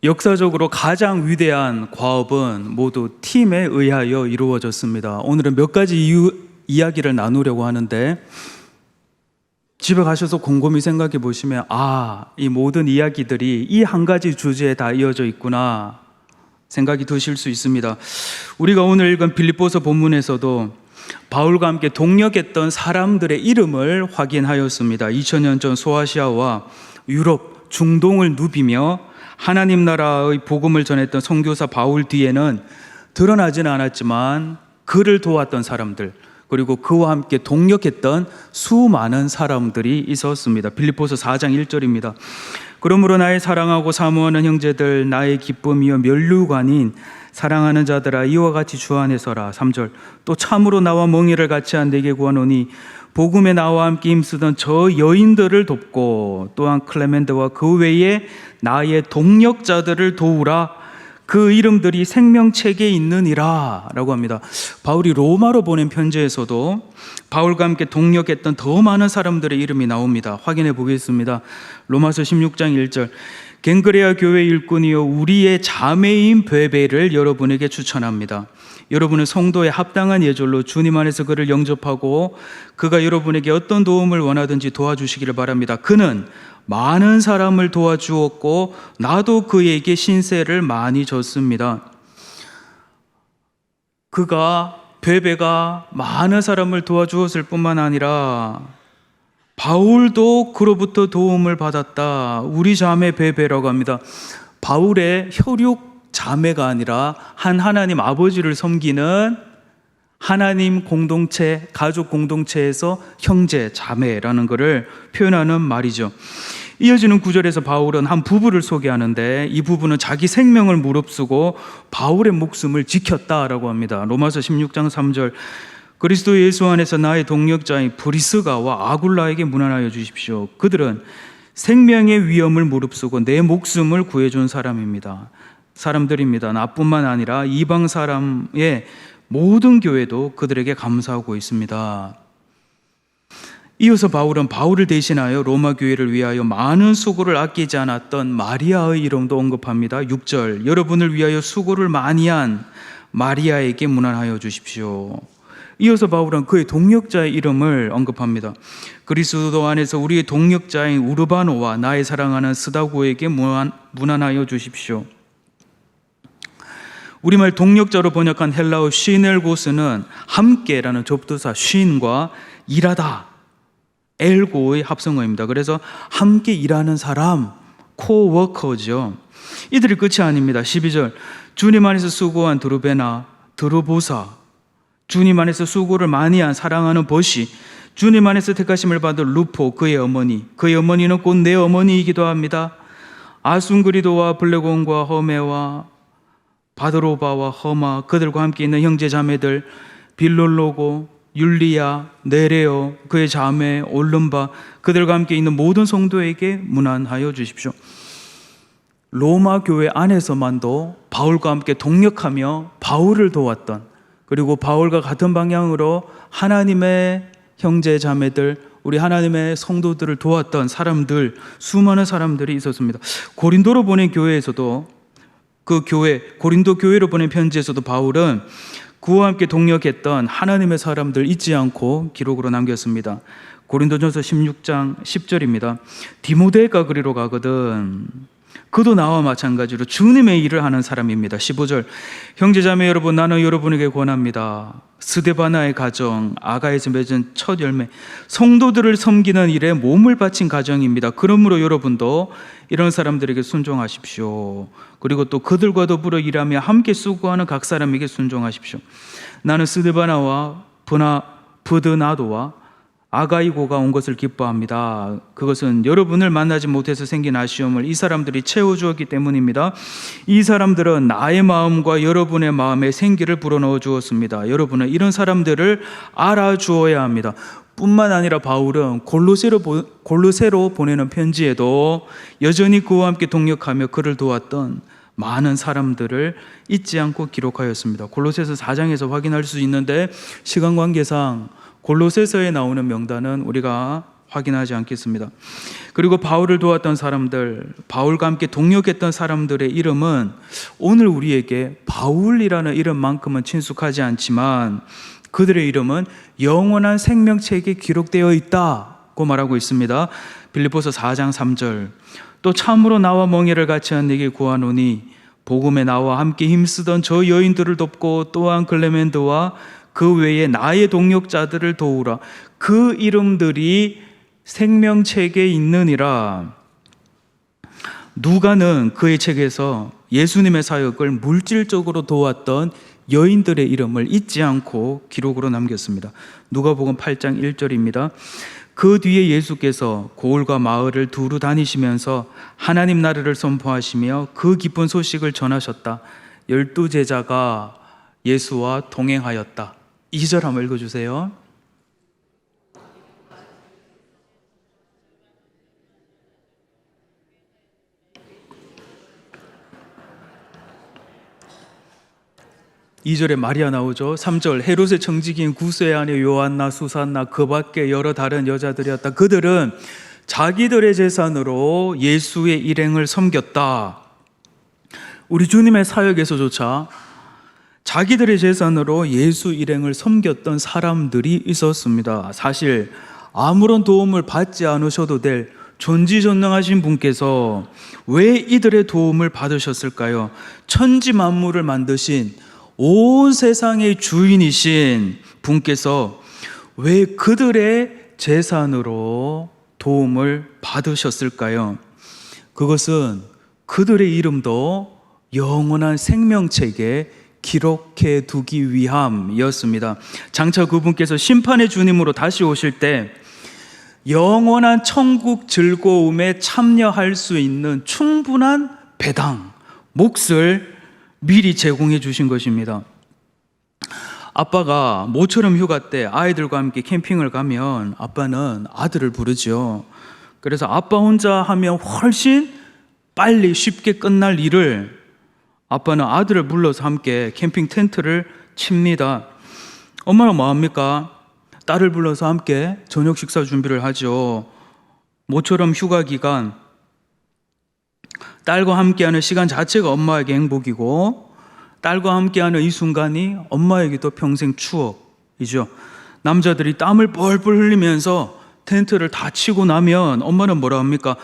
역사적으로 가장 위대한 과업은 모두 팀에 의하여 이루어졌습니다. 오늘은 몇 가지 이야기를 나누려고 하는데, 집에 가셔서 곰곰이 생각해 보시면 이 모든 이야기들이 이 한 가지 주제에 다 이어져 있구나 생각이 드실 수 있습니다. 우리가 오늘 읽은 빌립보서 본문에서도 바울과 함께 동역했던 사람들의 이름을 확인하였습니다. 2000년 전 소아시아와 유럽, 중동을 누비며 하나님 나라의 복음을 전했던 선교사 바울 뒤에는 드러나지는 않았지만 그를 도왔던 사람들, 그리고 그와 함께 동역했던 수많은 사람들이 있었습니다. 빌립보서 4장 1절입니다. 그러므로 나의 사랑하고 사모하는 형제들, 나의 기쁨이요 면류관인 사랑하는 자들아, 이와 같이 주 안에 서라. 3절, 또 참으로 나와 멍에를 같이 한 내게 구하노니 복음에 나와 함께 힘쓰던 저 여인들을 돕고 또한 클레멘드와 그 외에 나의 동역자들을 도우라. 그 이름들이 생명책에 있느니라 라고 합니다. 바울이 로마로 보낸 편지에서도 바울과 함께 동역했던 더 많은 사람들의 이름이 나옵니다. 확인해 보겠습니다. 로마서 16장 1절, 갱그레아 교회 일꾼이요 우리의 자매인 베베를 여러분에게 추천합니다. 여러분은 성도의 합당한 예절로 주님 안에서 그를 영접하고 그가 여러분에게 어떤 도움을 원하든지 도와주시기를 바랍니다. 그는 많은 사람을 도와주었고 나도 그에게 신세를 많이 졌습니다. 베베가 많은 사람을 도와주었을 뿐만 아니라 바울도 그로부터 도움을 받았다. 우리 자매 베베라고 합니다. 바울의 혈육 자매가 아니라 하나님 아버지를 섬기는 하나님 공동체, 가족 공동체에서 형제, 자매라는 것을 표현하는 말이죠. 이어지는 구절에서 바울은 한 부부를 소개하는데, 이 부부는 자기 생명을 무릅쓰고 바울의 목숨을 지켰다라고 합니다. 로마서 16장 3절, 그리스도 예수 안에서 나의 동역자인 브리스가와 아굴라에게 문안하여 주십시오. 그들은 생명의 위험을 무릅쓰고 내 목숨을 구해준 사람들입니다. 나뿐만 아니라 이방 사람의 모든 교회도 그들에게 감사하고 있습니다. 이어서 바울은 바울을 대신하여 로마 교회를 위하여 많은 수고를 아끼지 않았던 마리아의 이름도 언급합니다. 6절, 여러분을 위하여 수고를 많이 한 마리아에게 문안하여 주십시오. 이어서 바울은 그의 동역자의 이름을 언급합니다. 그리스도 안에서 우리의 동역자인 우르바노와 나의 사랑하는 스다고에게 문안하여 주십시오. 우리말 동역자로 번역한 헬라어 시넬고스는 함께라는 접두사 쉰과 일하다, 엘고의 합성어입니다. 그래서 함께 일하는 사람, 코워커죠. 이들이 끝이 아닙니다. 12절, 주님 안에서 수고한 드루베나, 드루보사, 주님 안에서 수고를 많이 한 사랑하는 버시, 주님 안에서 택하심을 받은 루포, 그의 어머니는 곧 내 어머니이기도 합니다. 아순그리도와 블레곤과 허메와 바드로바와 허마, 그들과 함께 있는 형제 자매들, 빌롤로고, 율리아, 네레오, 그의 자매 올름바, 그들과 함께 있는 모든 성도에게 문안하여 주십시오. 로마 교회 안에서만도 바울과 함께 동역하며 바울을 도왔던, 그리고 바울과 같은 방향으로 하나님의 형제 자매들, 우리 하나님의 성도들을 도왔던 사람들, 수많은 사람들이 있었습니다. 고린도로 보낸 교회에서도, 고린도 교회로 보낸 편지에서도 바울은 그와 함께 동역했던 하나님의 사람들 잊지 않고 기록으로 남겼습니다. 고린도전서 16장 10절입니다. 디모데가 그리로 가거든 그도 나와 마찬가지로 주님의 일을 하는 사람입니다. 15절, 형제자매 여러분, 나는 여러분에게 권합니다. 스데바나의 가정, 아가에서 맺은 첫 열매, 성도들을 섬기는 일에 몸을 바친 가정입니다. 그러므로 여러분도 이런 사람들에게 순종하십시오. 그리고 또 그들과 더불어 일하며 함께 수고하는 각 사람에게 순종하십시오. 나는 스데바나와 브드나도와 아가이고가 온 것을 기뻐합니다. 그것은 여러분을 만나지 못해서 생긴 아쉬움을 이 사람들이 채워주었기 때문입니다. 이 사람들은 나의 마음과 여러분의 마음에 생기를 불어넣어 주었습니다. 여러분은 이런 사람들을 알아주어야 합니다. 뿐만 아니라 바울은 골로새로 보내는 편지에도 여전히 그와 함께 동역하며 그를 도왔던 많은 사람들을 잊지 않고 기록하였습니다. 골로새서 4장에서 확인할 수 있는데, 시간 관계상 골로새서에 나오는 명단은 우리가 확인하지 않겠습니다. 그리고 바울을 도왔던 사람들, 바울과 함께 동역했던 사람들의 이름은 오늘 우리에게 바울이라는 이름만큼은 친숙하지 않지만 그들의 이름은 영원한 생명책에 기록되어 있다고 말하고 있습니다. 빌립보서 4장 3절, 또 참으로 나와 멍에를 같이 한 네게 구하노니 복음에 나와 함께 힘쓰던 저 여인들을 돕고 또한 클레멘드와 그 외에 나의 동역자들을 도우라. 그 이름들이 생명책에 있느니라. 누가는 그의 책에서 예수님의 사역을 물질적으로 도왔던 여인들의 이름을 잊지 않고 기록으로 남겼습니다. 누가복음 8장 1절입니다. 그 뒤에 예수께서 고을과 마을을 두루 다니시면서 하나님 나라를 선포하시며 그 기쁜 소식을 전하셨다. 12제자가 예수와 동행하였다. 2절 한번 읽어주세요. 이절에 마리아 나오죠. 3절, 헤롯의 청지기인 구스의 아내 요한나, 수산나, 그 밖에 여러 다른 여자들이었다. 그들은 자기들의 재산으로 예수의 일행을 섬겼다. 우리 주님의 사역에서조차 자기들의 재산으로 예수 일행을 섬겼던 사람들이 있었습니다. 사실 아무런 도움을 받지 않으셔도 될 전지전능하신 분께서 왜 이들의 도움을 받으셨을까요? 천지 만물을 만드신 온 세상의 주인이신 분께서 왜 그들의 재산으로 도움을 받으셨을까요? 그것은 그들의 이름도 영원한 생명책에 기록해 두기 위함이었습니다. 장차 그분께서 심판의 주님으로 다시 오실 때 영원한 천국 즐거움에 참여할 수 있는 충분한 배당, 몫을 미리 제공해 주신 것입니다. 아빠가 모처럼 휴가 때 아이들과 함께 캠핑을 가면 아빠는 아들을 부르죠. 그래서 아빠 혼자 하면 훨씬 빨리 쉽게 끝날 일을 아빠는 아들을 불러서 함께 캠핑 텐트를 칩니다. 엄마는 뭐합니까? 딸을 불러서 함께 저녁 식사 준비를 하죠. 모처럼 휴가 기간 딸과 함께하는 시간 자체가 엄마에게 행복이고 딸과 함께하는 이 순간이 엄마에게도 평생 추억이죠. 남자들이 땀을 뻘뻘 흘리면서 텐트를 다 치고 나면 엄마는 뭐라 합니까?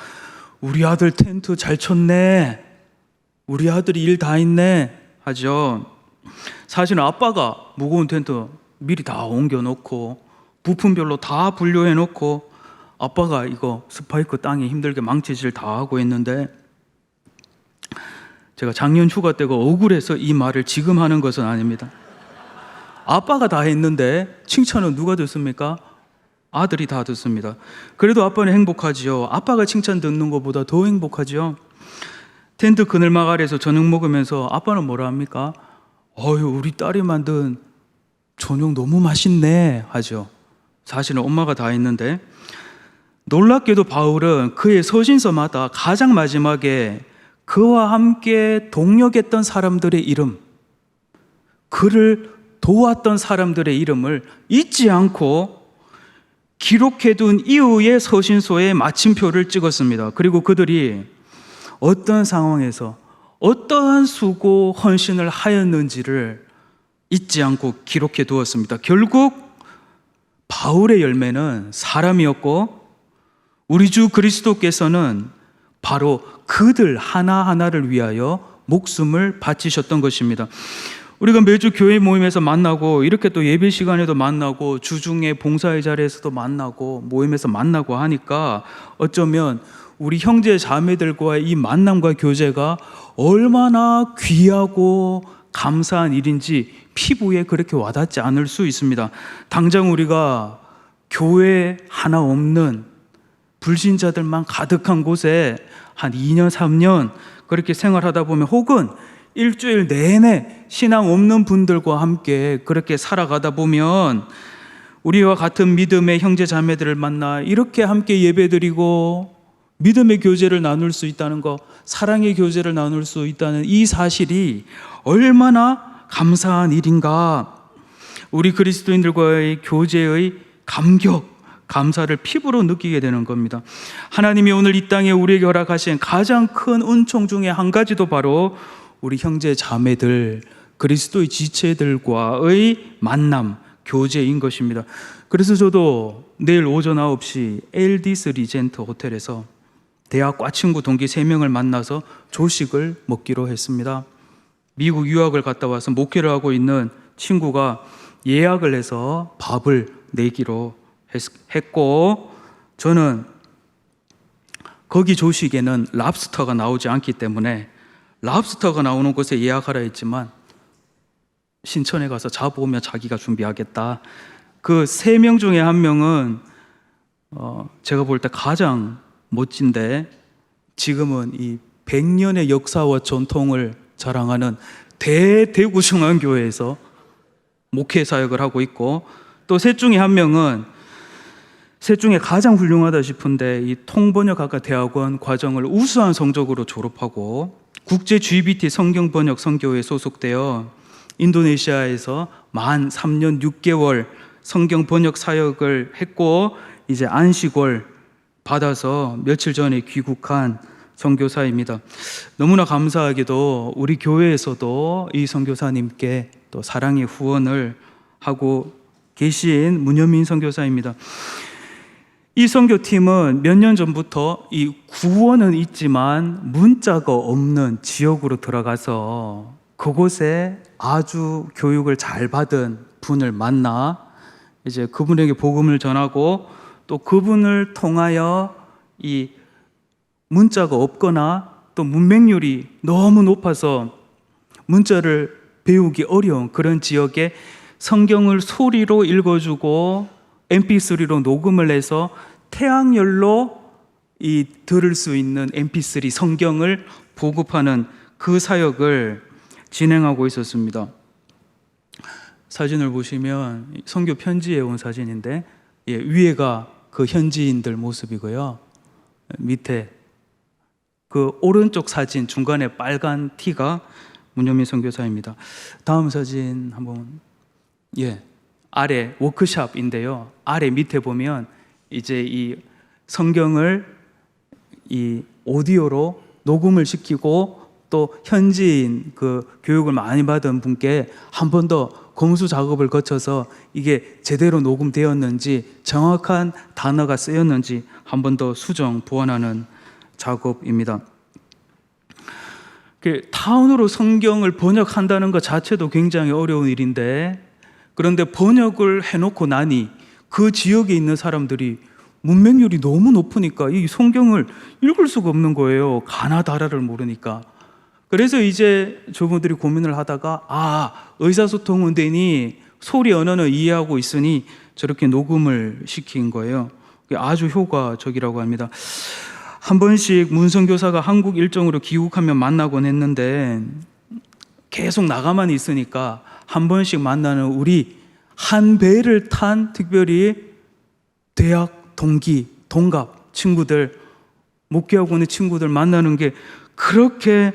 우리 아들 텐트 잘 쳤네, 우리 아들이 일 다 했네 하죠. 사실은 아빠가 무거운 텐트 미리 다 옮겨놓고 부품별로 다 분류해놓고 아빠가 이거 스파이크 땅에 힘들게 망치질 다 하고 있는데, 제가 작년 휴가 때가 억울해서 이 말을 지금 하는 것은 아닙니다. 아빠가 다 했는데 칭찬은 누가 듣습니까? 아들이 다 듣습니다. 그래도 아빠는 행복하지요. 아빠가 칭찬 듣는 것보다 더 행복하지요. 텐트 그늘막 아래서 저녁 먹으면서 아빠는 뭐라 합니까? 어휴, 우리 딸이 만든 저녁 너무 맛있네 하죠. 사실은 엄마가 다 했는데, 놀랍게도 바울은 그의 서신서마다 가장 마지막에 그와 함께 동역했던 사람들의 이름, 그를 도왔던 사람들의 이름을 잊지 않고 기록해둔 이후에 서신서에 마침표를 찍었습니다. 그리고 그들이 어떤 상황에서 어떠한 수고 헌신을 하였는지를 잊지 않고 기록해 두었습니다. 결국 바울의 열매는 사람이었고 우리 주 그리스도께서는 바로 그들 하나하나를 위하여 목숨을 바치셨던 것입니다. 우리가 매주 교회 모임에서 만나고 이렇게 또 예배 시간에도 만나고 주중에 봉사의 자리에서도 만나고 모임에서 만나고 하니까 어쩌면 우리 형제 자매들과의 이 만남과 교제가 얼마나 귀하고 감사한 일인지 피부에 그렇게 와닿지 않을 수 있습니다. 당장 우리가 교회 하나 없는 불신자들만 가득한 곳에 한 2년, 3년 그렇게 생활하다 보면, 혹은 일주일 내내 신앙 없는 분들과 함께 그렇게 살아가다 보면 우리와 같은 믿음의 형제 자매들을 만나 이렇게 함께 예배드리고 믿음의 교제를 나눌 수 있다는 것, 사랑의 교제를 나눌 수 있다는 이 사실이 얼마나 감사한 일인가. 우리 그리스도인들과의 교제의 감격, 감사를 피부로 느끼게 되는 겁니다. 하나님이 오늘 이 땅에 우리에게 허락하신 가장 큰 은총 중에 한 가지도 바로 우리 형제 자매들, 그리스도의 지체들과의 만남, 교제인 것입니다. 그래서 저도 내일 오전 9시 LDS 리젠트 호텔에서 대학 과친구 동기 3명을 만나서 조식을 먹기로 했습니다. 미국 유학을 갔다 와서 목회를 하고 있는 친구가 예약을 해서 밥을 내기로 했고, 저는 거기 조식에는 랍스터가 나오지 않기 때문에 랍스터가 나오는 곳에 예약하라 했지만 신천에 가서 자보면 자기가 준비하겠다. 그 3명 중에 한 명은 제가 볼 때 가장 멋진데, 지금은 이 100년의 역사와 전통을 자랑하는 대구중앙교회에서 목회 사역을 하고 있고, 또 셋 중에 한 명은 셋 중에 가장 훌륭하다 싶은데 이 통번역학과 대학원 과정을 우수한 성적으로 졸업하고 국제 GBT 성경 번역 선교회에 소속되어 인도네시아에서 만 3년 6개월 성경 번역 사역을 했고, 이제 안식월 받아서 며칠 전에 귀국한 선교사입니다. 너무나 감사하게도 우리 교회에서도 이 선교사님께 또 사랑의 후원을 하고 계신 문현민 선교사입니다. 이 선교팀은 몇 년 전부터 이 구원은 있지만 문자가 없는 지역으로 들어가서 그곳에 아주 교육을 잘 받은 분을 만나 이제 그분에게 복음을 전하고, 또 그분을 통하여 이 문자가 없거나 또 문맹률이 너무 높아서 문자를 배우기 어려운 그런 지역에 성경을 소리로 읽어주고 mp3로 녹음을 해서 태양열로 들을 수 있는 mp3 성경을 보급하는 그 사역을 진행하고 있었습니다. 사진을 보시면 선교 편지에 온 사진인데, 위에가 그 현지인들 모습이고요, 밑에 그 오른쪽 사진 중간에 빨간 티가 문현민 선교사입니다. 다음 사진 한번. 아래 워크숍인데요, 아래 밑에 보면 이제 이 성경을 이 오디오로 녹음을 시키고 또 현지인 그 교육을 많이 받은 분께 한 번 더 검수 작업을 거쳐서 이게 제대로 녹음되었는지 정확한 단어가 쓰였는지 한 번 더 수정 보완하는 작업입니다. 타운으로 성경을 번역한다는 것 자체도 굉장히 어려운 일인데, 그런데 번역을 해놓고 나니 그 지역에 있는 사람들이 문맹률이 너무 높으니까 이 성경을 읽을 수가 없는 거예요. 가나다라를 모르니까. 그래서 이제 저분들이 고민을 하다가 의사소통은 되니 소리 언어는 이해하고 있으니 저렇게 녹음을 시킨 거예요. 아주 효과적이라고 합니다. 한 번씩 문선교사가 한국 일정으로 귀국하면 만나곤 했는데 계속 나가만 있으니까 한 번씩 만나는 우리 한 배를 탄 특별히 대학 동기, 동갑 친구들, 목회하고 있는 친구들 만나는 게 그렇게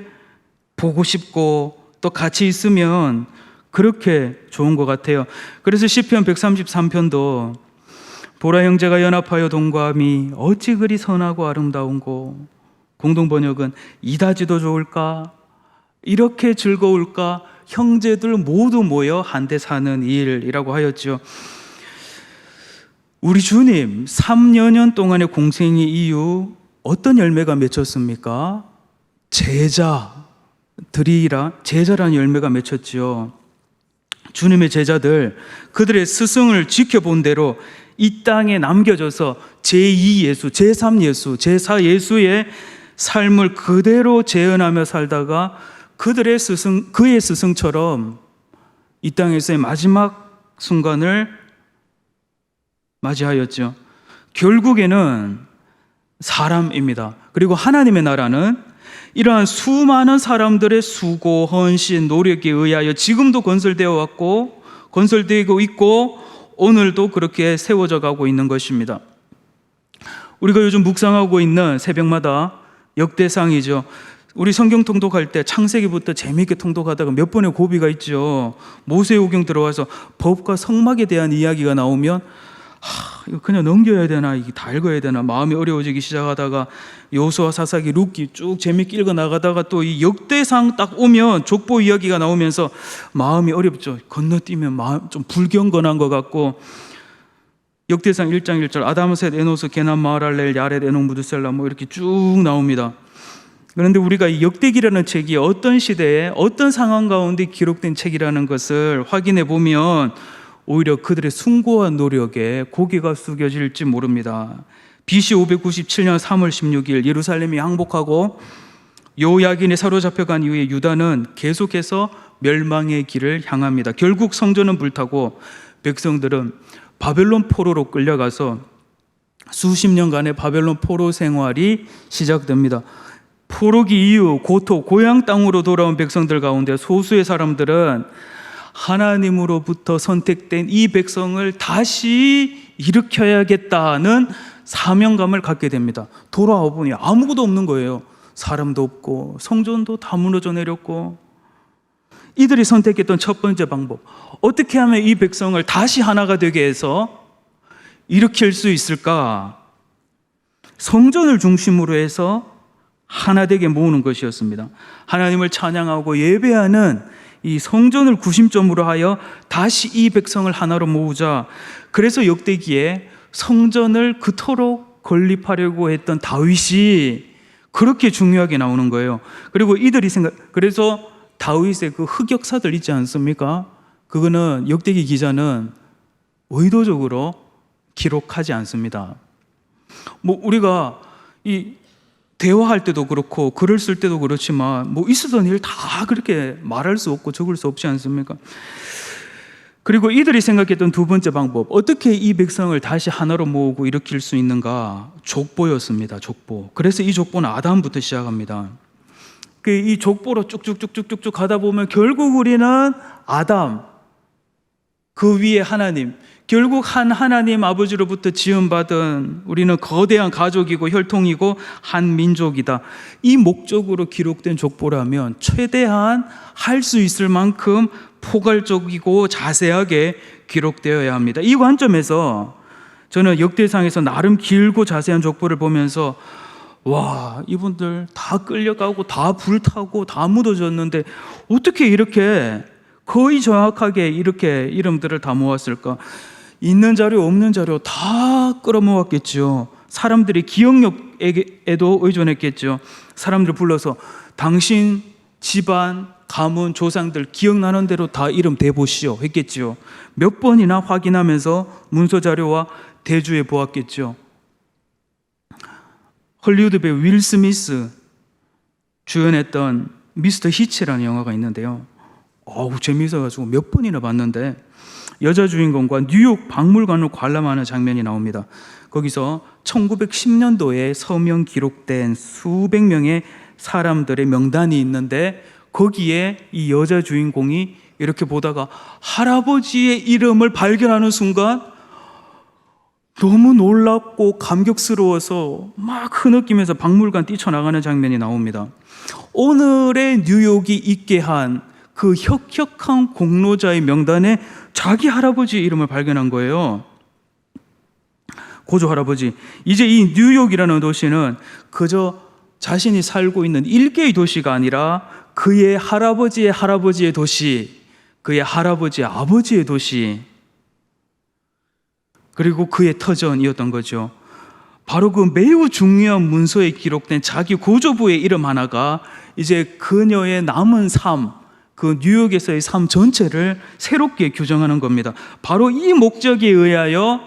보고 싶고 또 같이 있으면 그렇게 좋은 것 같아요. 그래서 시편 133편도 보라 형제가 연합하여 동거함이 어찌 그리 선하고 아름다운고, 공동번역은 이다지도 좋을까, 이렇게 즐거울까, 형제들 모두 모여 한데 사는 일이라고 하였죠. 우리 주님 3년 동안의 공생의 이후 어떤 열매가 맺혔습니까? 제자라는 열매가 맺혔지요. 주님의 제자들, 그들의 스승을 지켜본 대로 이 땅에 남겨져서 제2 예수, 제3 예수, 제4 예수의 삶을 그대로 재현하며 살다가 그의 스승처럼 이 땅에서의 마지막 순간을 맞이하였죠. 결국에는 사람입니다. 그리고 하나님의 나라는 이러한 수많은 사람들의 수고, 헌신, 노력에 의하여 지금도 건설되어 왔고 건설되고 있고 오늘도 그렇게 세워져 가고 있는 것입니다. 우리가 요즘 묵상하고 있는 새벽마다 역대상이죠. 우리 성경 통독할 때 창세기부터 재미있게 통독하다가 몇 번의 고비가 있죠. 모세오경 들어와서 법과 성막에 대한 이야기가 나오면 이거 그냥 넘겨야 되나, 이게 다 읽어야 되나, 마음이 어려워지기 시작하다가 여호수아, 사사기, 룻기 쭉 재밌게 읽어 나가다가 또 이 역대상 딱 오면 족보 이야기가 나오면서 마음이 어렵죠. 건너뛰면 마음 좀 불경건한 것 같고, 역대상 1장 1절 아담셋 에노스 게남 마하랄렐 야렛 에녹 무드셀라 뭐 이렇게 쭉 나옵니다. 그런데 우리가 이 역대기라는 책이 어떤 시대에 어떤 상황 가운데 기록된 책이라는 것을 확인해 보면 오히려 그들의 숭고한 노력에 고개가 숙여질지 모릅니다. BC 597년 3월 16일 예루살렘이 항복하고 요야긴에 사로잡혀간 이후에 유다는 계속해서 멸망의 길을 향합니다. 결국 성전은 불타고 백성들은 바벨론 포로로 끌려가서 수십 년간의 바벨론 포로 생활이 시작됩니다. 포로기 이후 고토 고향 땅으로 돌아온 백성들 가운데 소수의 사람들은 하나님으로부터 선택된 이 백성을 다시 일으켜야겠다는 사명감을 갖게 됩니다. 돌아와 보니 아무것도 없는 거예요. 사람도 없고 성전도 다 무너져 내렸고. 이들이 선택했던 첫 번째 방법, 어떻게 하면 이 백성을 다시 하나가 되게 해서 일으킬 수 있을까? 성전을 중심으로 해서 하나 되게 모으는 것이었습니다. 하나님을 찬양하고 예배하는 이 성전을 구심점으로 하여 다시 이 백성을 하나로 모으자. 그래서 역대기에 성전을 그토록 건립하려고 했던 다윗이 그렇게 중요하게 나오는 거예요. 그리고 이들이 그래서 다윗의 그 흑역사들 있지 않습니까? 그거는 역대기 기자는 의도적으로 기록하지 않습니다. 뭐 우리가 이 대화할 때도 그렇고 글을 쓸 때도 그렇지만 뭐 있었던 일 다 그렇게 말할 수 없고 적을 수 없지 않습니까? 그리고 이들이 생각했던 두 번째 방법, 어떻게 이 백성을 다시 하나로 모으고 일으킬 수 있는가? 족보였습니다. 족보. 그래서 이 족보는 아담부터 시작합니다. 이 족보로 쭉쭉쭉쭉쭉 가다 보면 결국 우리는 아담, 그 위에 하나님, 결국 한 하나님 아버지로부터 지음받은 우리는 거대한 가족이고 혈통이고 한 민족이다. 이 목적으로 기록된 족보라면 최대한 할 수 있을 만큼 포괄적이고 자세하게 기록되어야 합니다. 이 관점에서 저는 역대상에서 나름 길고 자세한 족보를 보면서 와, 이분들 다 끌려가고 다 불타고 다 묻어졌는데 어떻게 이렇게 거의 정확하게 이렇게 이름들을 다 모았을까? 있는 자료 없는 자료 다 끌어모았겠죠. 사람들이 기억력에도 의존했겠죠. 사람들 불러서 당신 집안, 가문, 조상들 기억나는 대로 다 이름 대보시오 했겠죠. 몇 번이나 확인하면서 문서 자료와 대주해 보았겠죠. 헐리우드 배우 윌 스미스 주연했던 미스터 히치라는 영화가 있는데요. 재미있어가지고 몇 번이나 봤는데 여자 주인공과 뉴욕 박물관을 관람하는 장면이 나옵니다. 거기서 1910년도에 서명 기록된 수백 명의 사람들의 명단이 있는데 거기에 이 여자 주인공이 이렇게 보다가 할아버지의 이름을 발견하는 순간 너무 놀랍고 감격스러워서 막 흐느끼면서 박물관 뛰쳐나가는 장면이 나옵니다. 오늘의 뉴욕이 있게 한 그 혁혁한 공로자의 명단에 자기 할아버지의 이름을 발견한 거예요. 고조 할아버지. 이제 이 뉴욕이라는 도시는 그저 자신이 살고 있는 일개의 도시가 아니라 그의 할아버지의 할아버지의 도시, 그의 할아버지의 아버지의 도시, 그리고 그의 터전이었던 거죠. 바로 그 매우 중요한 문서에 기록된 자기 고조부의 이름 하나가 이제 그녀의 남은 삶, 그 뉴욕에서의 삶 전체를 새롭게 규정하는 겁니다. 바로 이 목적에 의하여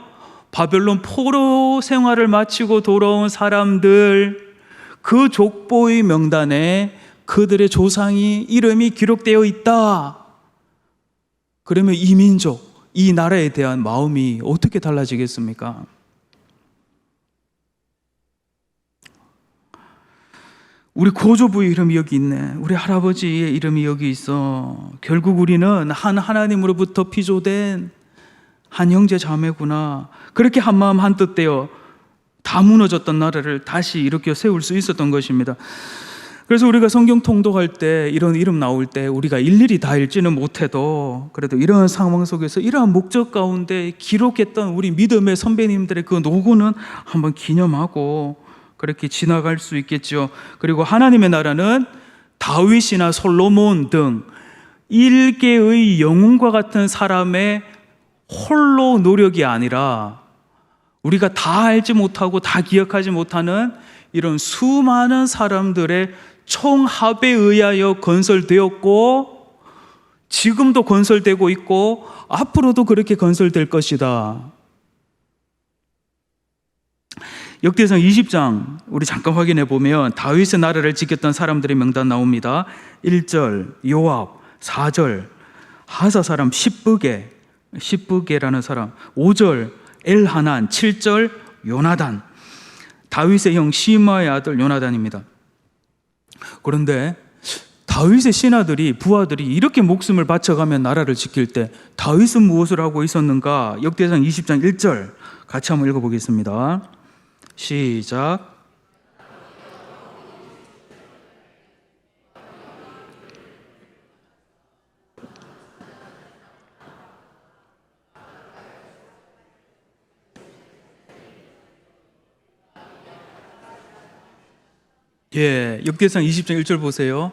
바벨론 포로 생활을 마치고 돌아온 사람들, 그 족보의 명단에 그들의 조상이 이름이 기록되어 있다. 그러면 이 민족, 이 나라에 대한 마음이 어떻게 달라지겠습니까? 우리 고조부의 이름이 여기 있네. 우리 할아버지의 이름이 여기 있어. 결국 우리는 한 하나님으로부터 피조된 한 형제 자매구나. 그렇게 한마음 한뜻 되어 다 무너졌던 나라를 다시 일으켜 세울 수 있었던 것입니다. 그래서 우리가 성경 통독할 때 이런 이름 나올 때 우리가 일일이 다 읽지는 못해도 그래도 이러한 상황 속에서 이러한 목적 가운데 기록했던 우리 믿음의 선배님들의 그 노고는 한번 기념하고 그렇게 지나갈 수 있겠죠. 그리고 하나님의 나라는 다윗이나 솔로몬 등 일개의 영웅과 같은 사람의 홀로 노력이 아니라 우리가 다 알지 못하고 다 기억하지 못하는 이런 수많은 사람들의 총합에 의하여 건설되었고 지금도 건설되고 있고 앞으로도 그렇게 건설될 것이다. 역대상 20장 우리 잠깐 확인해 보면 다윗의 나라를 지켰던 사람들의 명단 나옵니다. 1절 요압, 4절 하사 사람 십브게라는 사람, 5절 엘하난, 7절 요나단, 다윗의 형 시므아의 아들 요나단입니다. 그런데 다윗의 신하들이 부하들이 이렇게 목숨을 바쳐가며 나라를 지킬 때 다윗은 무엇을 하고 있었는가? 역대상 20장 1절 같이 한번 읽어보겠습니다. 시작. 역대상 20장 1절 보세요.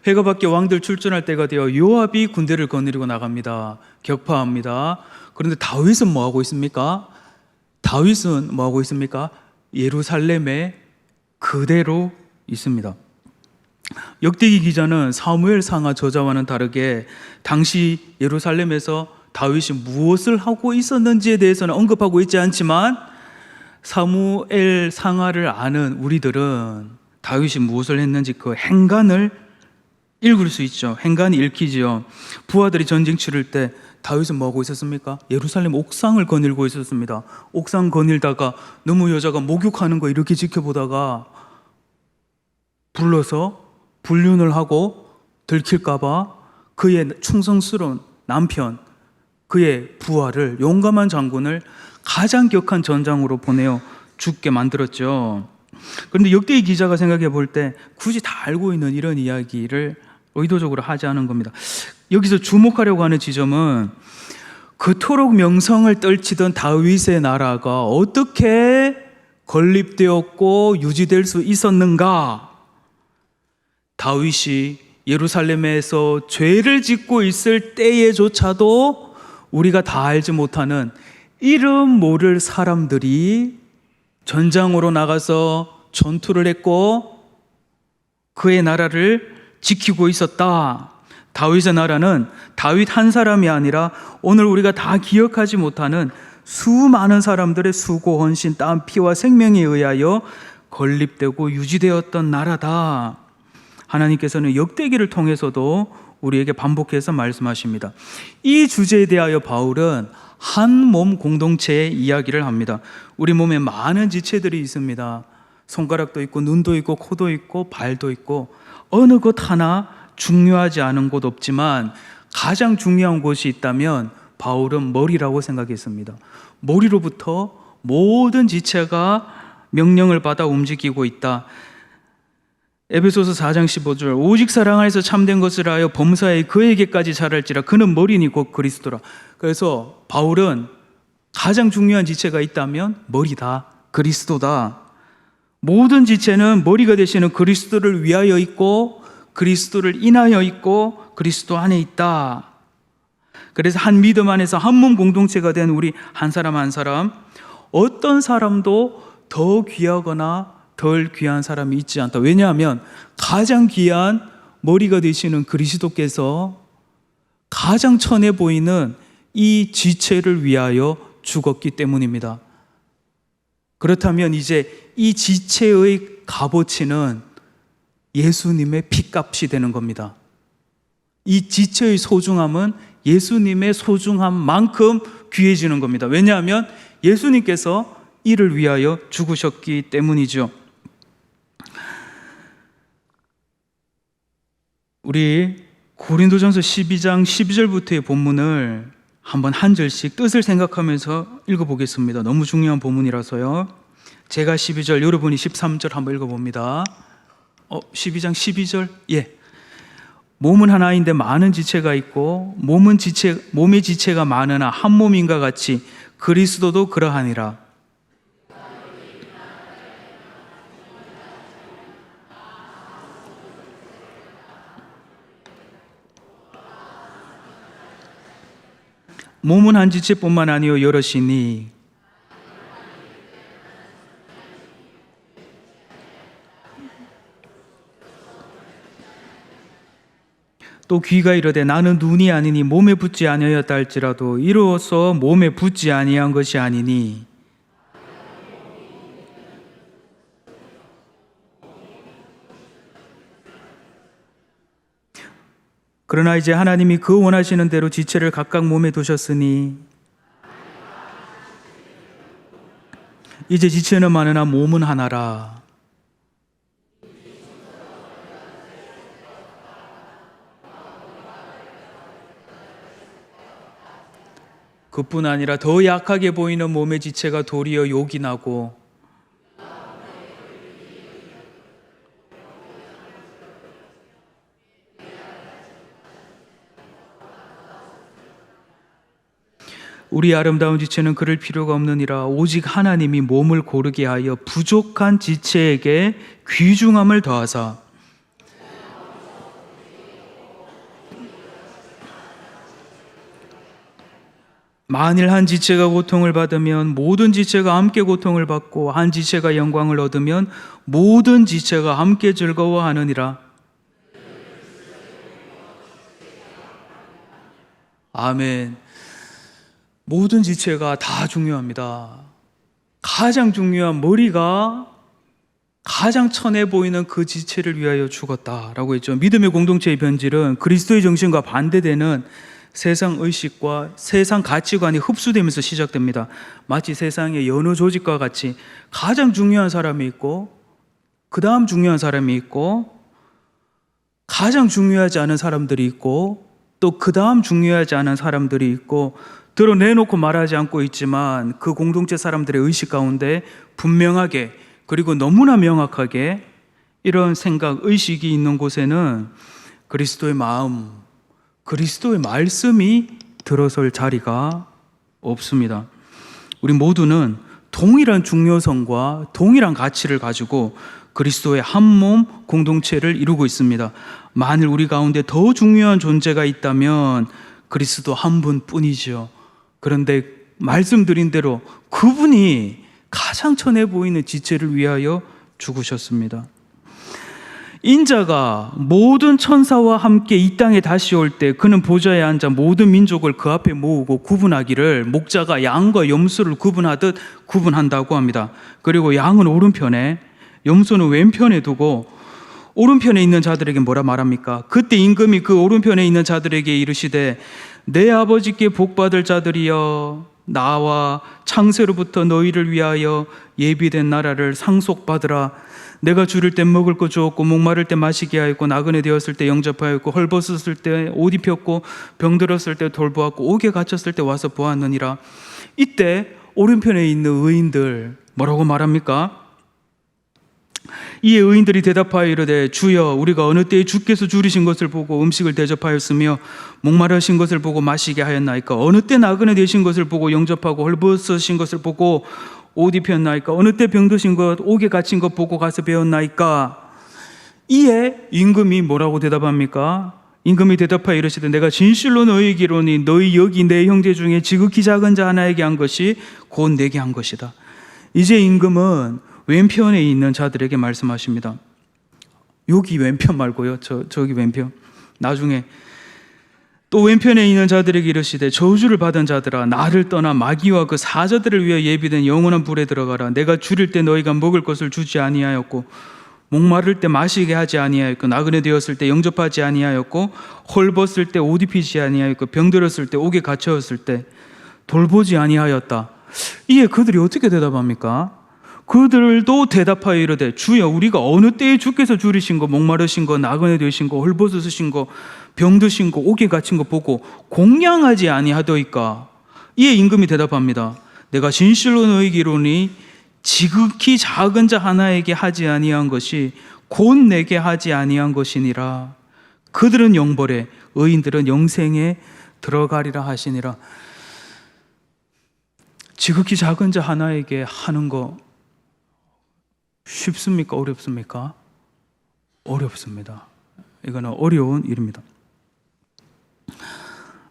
해가 밖에 왕들 출전할 때가 되어 요압이 군대를 거느리고 나갑니다. 격파합니다. 그런데 다윗은 뭐 하고 있습니까? 예루살렘에 그대로 있습니다. 역대기 기자는 사무엘 상하 저자와는 다르게 당시 예루살렘에서 다윗이 무엇을 하고 있었는지에 대해서는 언급하고 있지 않지만 사무엘 상하를 아는 우리들은 다윗이 무엇을 했는지 그 행간을 읽을 수 있죠. 행간이 읽히지요. 부하들이 전쟁 치를 때 다윗은 뭐하고 있었습니까? 예루살렘 옥상을 거닐고 있었습니다. 옥상 거닐다가 너무 여자가 목욕하는 거 이렇게 지켜보다가 불러서 불륜을 하고 들킬까봐 그의 충성스러운 남편, 그의 부하를, 용감한 장군을 가장 격한 전장으로 보내어 죽게 만들었죠. 그런데 역대기 기자가 생각해 볼 때 굳이 다 알고 있는 이런 이야기를 의도적으로 하지 않은 겁니다. 여기서 주목하려고 하는 지점은 그토록 명성을 떨치던 다윗의 나라가 어떻게 건립되었고 유지될 수 있었는가? 다윗이 예루살렘에서 죄를 짓고 있을 때에조차도 우리가 다 알지 못하는 이름 모를 사람들이 전장으로 나가서 전투를 했고 그의 나라를 지키고 있었다. 다윗의 나라는 다윗 한 사람이 아니라 오늘 우리가 다 기억하지 못하는 수많은 사람들의 수고, 헌신, 땀, 피와 생명에 의하여 건립되고 유지되었던 나라다. 하나님께서는 역대기를 통해서도 우리에게 반복해서 말씀하십니다. 이 주제에 대하여 바울은 한 몸 공동체의 이야기를 합니다. 우리 몸에 많은 지체들이 있습니다. 손가락도 있고 눈도 있고 코도 있고 발도 있고 어느 것 하나 중요하지 않은 곳 없지만 가장 중요한 곳이 있다면 바울은 머리라고 생각했습니다. 머리로부터 모든 지체가 명령을 받아 움직이고 있다. 에베소서 4장 15절 오직 사랑 안에서 참된 것을 하여 범사에 그에게까지 자랄지라 그는 머리니 곧 그리스도라. 그래서 바울은 가장 중요한 지체가 있다면 머리다, 그리스도다. 모든 지체는 머리가 되시는 그리스도를 위하여 있고 그리스도를 인하여 있고 그리스도 안에 있다. 그래서 한 믿음 안에서 한 몸 공동체가 된 우리 한 사람 한 사람, 어떤 사람도 더 귀하거나 덜 귀한 사람이 있지 않다. 왜냐하면 가장 귀한 머리가 되시는 그리스도께서 가장 천해 보이는 이 지체를 위하여 죽었기 때문입니다. 그렇다면 이제 이 지체의 값어치는 예수님의 핏값이 되는 겁니다. 이 지체의 소중함은 예수님의 소중함만큼 귀해지는 겁니다. 왜냐하면 예수님께서 이를 위하여 죽으셨기 때문이죠. 우리 고린도전서 12장 12절부터의 본문을 한번 한 절씩 뜻을 생각하면서 읽어보겠습니다. 너무 중요한 본문이라서요. 제가 12절, 여러분이 13절 한번 읽어봅니다. 12장 12절. 예. 몸은 하나인데 많은 지체가 있고 몸의 지체가 많으나 한 몸인가 같이 그리스도도 그러하니라. 몸은 한 지체뿐만 아니요 여럿이니 또 귀가 이르되 나는 눈이 아니니 몸에 붙지 아니하였다 할지라도 이로써 몸에 붙지 아니한 것이 아니니 그러나 이제 하나님이 그 원하시는 대로 지체를 각각 몸에 두셨으니 이제 지체는 많으나 몸은 하나라. 그뿐 아니라 더 약하게 보이는 몸의 지체가 도리어 욕이 나고 우리 아름다운 지체는 그럴 필요가 없느니라. 오직 하나님이 몸을 고르게 하여 부족한 지체에게 귀중함을 더하사 만일 한 지체가 고통을 받으면 모든 지체가 함께 고통을 받고 한 지체가 영광을 얻으면 모든 지체가 함께 즐거워하느니라. 아멘. 모든 지체가 다 중요합니다. 가장 중요한 머리가 가장 천해 보이는 그 지체를 위하여 죽었다라고 했죠. 믿음의 공동체의 변질은 그리스도의 정신과 반대되는 세상 의식과 세상 가치관이 흡수되면서 시작됩니다. 마치 세상의 여느 조직과 같이 가장 중요한 사람이 있고 그 다음 중요한 사람이 있고 가장 중요하지 않은 사람들이 있고 또 그 다음 중요하지 않은 사람들이 있고 드러내놓고 말하지 않고 있지만 그 공동체 사람들의 의식 가운데 분명하게 그리고 너무나 명확하게 이런 생각, 의식이 있는 곳에는 그리스도의 마음, 그리스도의 말씀이 들어설 자리가 없습니다. 우리 모두는 동일한 중요성과 동일한 가치를 가지고 그리스도의 한 몸 공동체를 이루고 있습니다. 만일 우리 가운데 더 중요한 존재가 있다면 그리스도 한 분뿐이죠. 그런데 말씀드린 대로 그분이 가장 천해 보이는 지체를 위하여 죽으셨습니다. 인자가 모든 천사와 함께 이 땅에 다시 올 때 그는 보좌에 앉아 모든 민족을 그 앞에 모으고 구분하기를 목자가 양과 염소를 구분하듯 구분한다고 합니다. 그리고 양은 오른편에 염소는 왼편에 두고 오른편에 있는 자들에게 뭐라 말합니까? 그때 임금이 그 오른편에 있는 자들에게 이르시되 내 아버지께 복받을 자들이여 나와 창세로부터 너희를 위하여 예비된 나라를 상속받으라. 내가 줄일 때 먹을 것 주었고 목마를 때 마시게 하였고 나그네 되었을 때 영접하였고 헐벗었을 때 옷 입혔고 병들었을 때 돌보았고 옥에 갇혔을 때 와서 보았느니라. 이때 오른편에 있는 의인들 뭐라고 말합니까? 이에 의인들이 대답하여 이르되 주여 우리가 어느 때에 주께서 줄이신 것을 보고 음식을 대접하였으며 목마르신 것을 보고 마시게 하였나이까? 어느 때 나그네 되신 것을 보고 영접하고 헐벗으신 것을 보고 옷 입혔나이까? 어느 때 병드신 것 옥에 갇힌 것 보고 가서 배웠나이까? 이에 임금이 뭐라고 대답합니까? 임금이 대답하여 이르시되 내가 진실로 너희에게 이르노니 너희 여기 내 형제 중에 지극히 작은 자 하나에게 한 것이 곧 내게 한 것이다. 이제 임금은 왼편에 있는 자들에게 말씀하십니다. 여기 왼편 말고요. 저기 왼편. 나중에 또 왼편에 있는 자들에게 이르시되 저주를 받은 자들아 나를 떠나 마귀와 그 사자들을 위하여 예비된 영원한 불에 들어가라. 내가 줄일 때 너희가 먹을 것을 주지 아니하였고 목마를 때 마시게 하지 아니하였고 나그네 되었을 때 영접하지 아니하였고 헐벗을 때 옷 입히지 아니하였고 병들었을 때 옥에 갇혔을 때 돌보지 아니하였다. 이에 그들이 어떻게 대답합니까? 그들도 대답하여 이르되 주여 우리가 어느 때에 주께서 줄이신 거 목마르신 거 나그네 되신 거 헐벗으신 거 병드신 거 옥에 갇힌 거 보고 공양하지 아니하더이까? 이에 임금이 대답합니다. 내가 진실로 너희에게 이르노니 지극히 작은 자 하나에게 하지 아니한 것이 곧 내게 하지 아니한 것이니라. 그들은 영벌에 의인들은 영생에 들어가리라 하시니라. 지극히 작은 자 하나에게 하는 거 쉽습니까? 어렵습니까? 어렵습니다. 이거는 어려운 일입니다.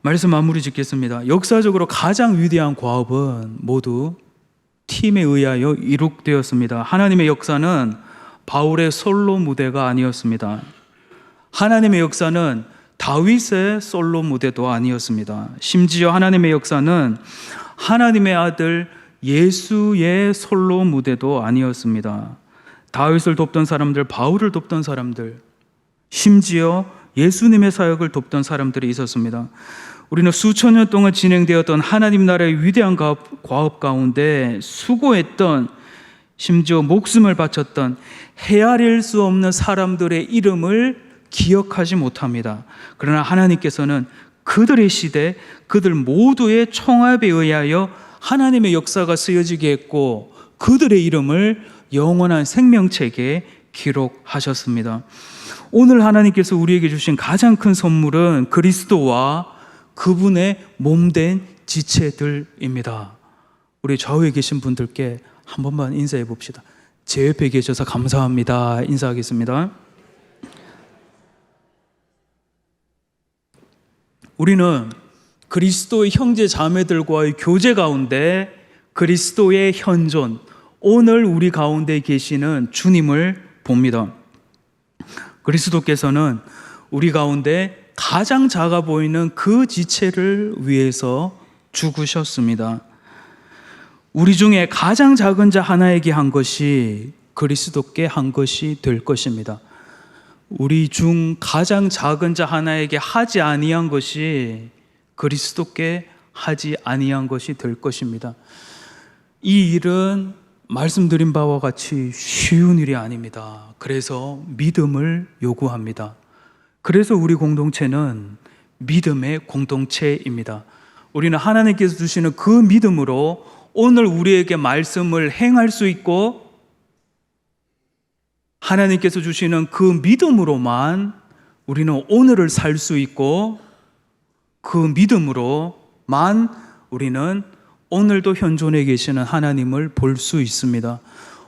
말씀 마무리 짓겠습니다. 역사적으로 가장 위대한 과업은 모두 팀에 의하여 이룩되었습니다. 하나님의 역사는 바울의 솔로 무대가 아니었습니다. 하나님의 역사는 다윗의 솔로 무대도 아니었습니다. 심지어 하나님의 역사는 하나님의 아들 예수의 솔로 무대도 아니었습니다. 다윗을 돕던 사람들, 바울을 돕던 사람들, 심지어 예수님의 사역을 돕던 사람들이 있었습니다. 우리는 수천 년 동안 진행되었던 하나님 나라의 위대한 과업 가운데 수고했던, 심지어 목숨을 바쳤던 헤아릴 수 없는 사람들의 이름을 기억하지 못합니다. 그러나 하나님께서는 그들의 시대, 그들 모두의 총합에 의하여 하나님의 역사가 쓰여지게 했고 그들의 이름을 영원한 생명책에 기록하셨습니다. 오늘 하나님께서 우리에게 주신 가장 큰 선물은 그리스도와 그분의 몸된 지체들입니다. 우리 좌우에 계신 분들께 한 번만 인사해 봅시다. 제 옆에 계셔서 감사합니다. 인사하겠습니다. 우리는 그리스도의 형제 자매들과의 교제 가운데 그리스도의 현존, 오늘 우리 가운데 계시는 주님을 봅니다. 그리스도께서는 우리 가운데 가장 작아 보이는 그 지체를 위해서 죽으셨습니다. 우리 중에 가장 작은 자 하나에게 한 것이 그리스도께 한 것이 될 것입니다. 우리 중 가장 작은 자 하나에게 하지 아니한 것이 그리스도께 하지 아니한 것이 될 것입니다. 이 일은 말씀드린 바와 같이 쉬운 일이 아닙니다. 그래서 믿음을 요구합니다. 그래서 우리 공동체는 믿음의 공동체입니다. 우리는 하나님께서 주시는 그 믿음으로 오늘 우리에게 말씀을 행할 수 있고 하나님께서 주시는 그 믿음으로만 우리는 오늘을 살 수 있고 그 믿음으로만 우리는 오늘도 현존에 계시는 하나님을 볼 수 있습니다.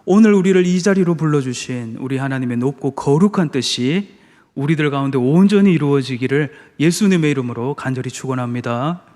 오늘 우리를 이 자리로 불러주신 우리 하나님의 높고 거룩한 뜻이 우리들 가운데 온전히 이루어지기를 예수님의 이름으로 간절히 축원합니다.